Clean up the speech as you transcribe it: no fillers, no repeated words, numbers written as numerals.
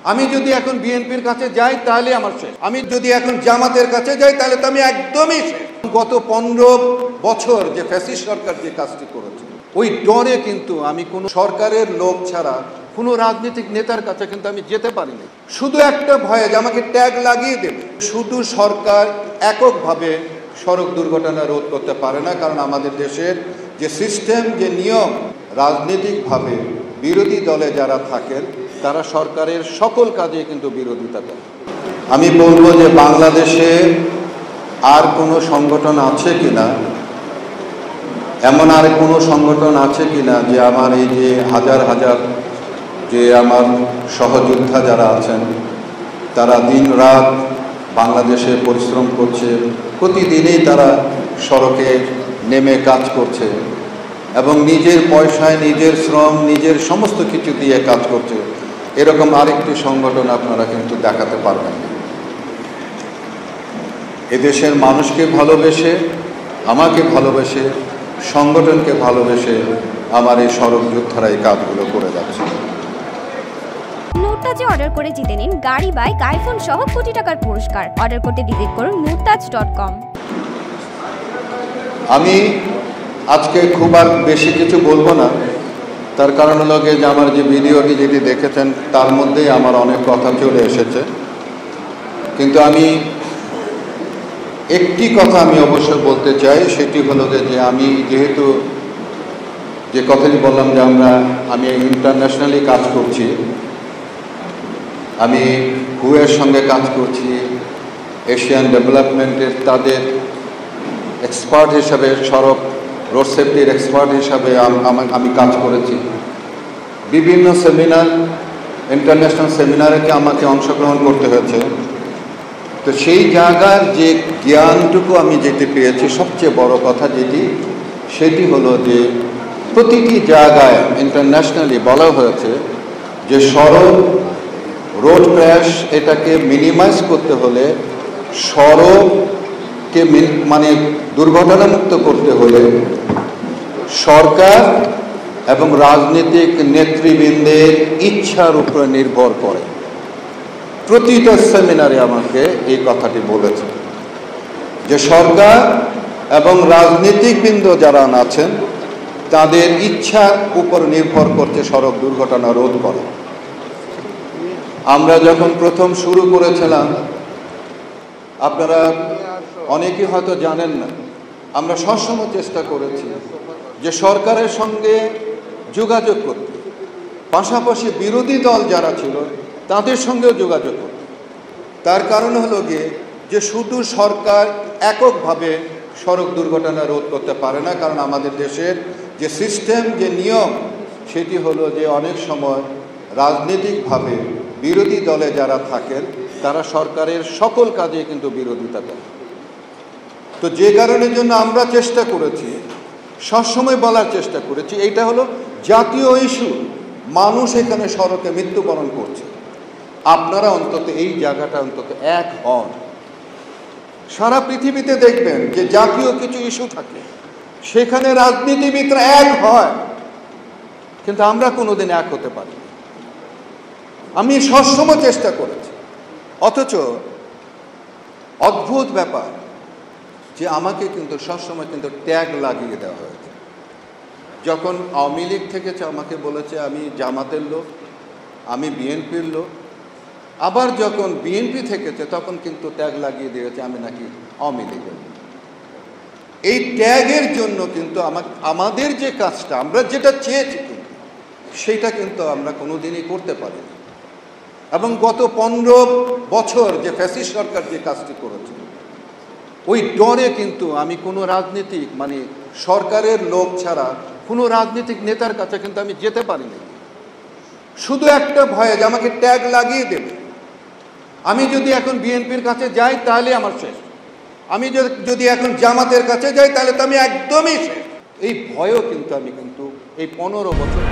আমি যদি এখন বিএনপির কাছে যাই তাহলে আমার শেষ। আমি যদি এখন জামাতের কাছে যাই তাহলে তো আমি একদমই শেষ। গত 15 বছর যে ফ্যাসিস্ট সরকার যে কাজটি করেছে, ওই ডরে কিন্তু আমি কোনো সরকারের লোক ছাড়া কোনো রাজনৈতিক নেতার কাছে কিন্তু আমি যেতে পারিনি। শুধু একটা ভয়ে যে আমাকে ট্যাগ লাগিয়ে দেবে। শুধু সরকার এককভাবে সড়ক দুর্ঘটনা রোধ করতে পারে না, কারণ আমাদের দেশের যে সিস্টেম, যে নিয়ম, রাজনৈতিকভাবে বিরোধী দলে যারা থাকেন তারা সরকারের সকল কাজে কিন্তু বিরোধিতা করে। আমি বলবো যে বাংলাদেশে আর কোনো সংগঠন আছে কিনা, এমন আর কোনো সংগঠন আছে কিনা যে আমার এই যে হাজার হাজার যে আমার সহযোদ্ধা যারা আছেন তারা দিন রাত বাংলাদেশে পরিশ্রম করছে, প্রতিদিনই তারা সড়কে নেমে কাজ করছে এবং নিজের পয়সায়, নিজের শ্রম, নিজের সমস্ত কিছু দিয়ে কাজ করছে। এরকম আরেকটি সংগঠন আপনারা কিন্তু দেখাতে পারবেন না। এদেশের মানুষকে ভালোবেসে, আমাকে ভালোবেসে, সংগঠনকে ভালোবেসে আমার এই সড়ক যোদ্ধারা এই কাজগুলো করে যাচ্ছে। নুরতাজে অর্ডার করে জিতে নিন গাড়ি, বাইক, আইফোন সহ কোটি টাকার পুরস্কার। অর্ডার করতে ভিজিট করুন nurtaj.com। আমি আজকে খুব আর বেশি কিছু বলবো না, তার কারণ হলো যে আমার যে ভিডিওটি যেটি দেখেছেন তার মধ্যেই আমার অনেক কথা চলে এসেছে। কিন্তু আমি একটি কথা আমি অবশ্যই বলতে চাই, সেটি হলো যে আমি যেহেতু যে কথাটি বললাম যে আমি ইন্টারন্যাশনালি কাজ করছি, আমি হুয়ের সঙ্গে কাজ করছি, এশিয়ান ডেভেলপমেন্টের তাদের এক্সপার্ট হিসাবে, সড়ক রোড সেফটির এক্সপার্ট হিসাবে আমি কাজ করেছি। বিভিন্ন সেমিনার, ইন্টারন্যাশনাল সেমিনারে আমাকে অংশগ্রহণ করতে হয়েছে। তো সেই জায়গার যে জ্ঞানটুকু আমি যেটি পেয়েছি, সবচেয়ে বড় কথা সেটি হলো যে প্রতিটি জায়গায় ইন্টারন্যাশনালি বলা হয়েছে যে সড়ক, রোড ক্র্যাশ এটাকে মিনিমাইজ করতে হলে, সড়ককে মানে দুর্ঘটনামুক্ত করতে হলে সরকার এবং রাজনৈতিক নেতৃবৃন্দের ইচ্ছার উপরে নির্ভর করে। প্রতিটা সেমিনারে আমাকে এই কথাটি বলেছে যে সরকার এবং রাজনীতিকবৃন্দ যারা আছেন তাদের ইচ্ছার উপর নির্ভর করছে সড়ক দুর্ঘটনা রোধ করা। আমরা যখন প্রথম শুরু করেছিলাম, আপনারা অনেকেই হয়তো জানেন না, আমরা সবসময় চেষ্টা করেছি যে সরকারের সঙ্গে যোগাযোগ করতে, পাশাপাশি বিরোধী দল যারা ছিল তাদের সঙ্গেও যোগাযোগ করতে। তার কারণ হলো যে শুধু সরকার এককভাবে সড়ক দুর্ঘটনা রোধ করতে পারে না, কারণ আমাদের দেশের যে সিস্টেম, যে নিয়ম, সেটি হলো যে অনেক সময় রাজনৈতিকভাবে বিরোধী দলে যারা থাকেন তারা সরকারের সকল কাজে কিন্তু বিরোধিতা করে। তো যে কারণের জন্য আমরা চেষ্টা করেছি, সবসময় বলার চেষ্টা করেছি, এইটা হলো জাতীয় ইস্যু, মানুষ এখানে সড়কে মৃত্যুবরণ করছে। আপনারা অন্তত এই জায়গাটা অন্তত এক হন। সারা পৃথিবীতে দেখবেন যে জাতীয় কিছু ইস্যু থাকে, সেখানে রাজনীতিবিদরা এক হয়, কিন্তু আমরা কোনোদিন এক হতে পারি। আমি সবসময় চেষ্টা করেছি, অথচ অদ্ভুত ব্যাপার যে আমাকে কিন্তু সবসময় কিন্তু ট্যাগ লাগিয়ে দেওয়া হয়েছে। যখন আওয়ামী লীগ থেকে আমাকে বলেছে আমি জামাতের লোক, আমি বিএনপির লোক, আবার যখন বিএনপি থেকেছে তখন কিন্তু ট্যাগ লাগিয়ে দিয়েছে আমি নাকি আওয়ামী লীগের। এই ট্যাগের জন্য কিন্তু আমাদের যে কাজটা আমরা যেটা চেয়েছি কিন্তু সেইটা কিন্তু আমরা কোনোদিনই করতে পারিনি। এবং গত 15 বছর যে ফ্যাসিস্ট সরকার যে কাজটি করেছে, ওই ডরে কিন্তু আমি কোনো রাজনীতিক মানে সরকারের লোক ছাড়া কোনো রাজনীতিক নেতার কাছে কিন্তু আমি যেতে পারিনি। শুধু একটা ভয়ে যে আমাকে ট্যাগ লাগিয়ে দেবে। আমি যদি এখন বিএনপির কাছে যাই তাহলে আমার শেষ। আমি যদি এখন জামাতের কাছে যাই তাহলে তো আমি একদমই শেষ। এই ভয়ও কিন্তু আমি এই 15 বছর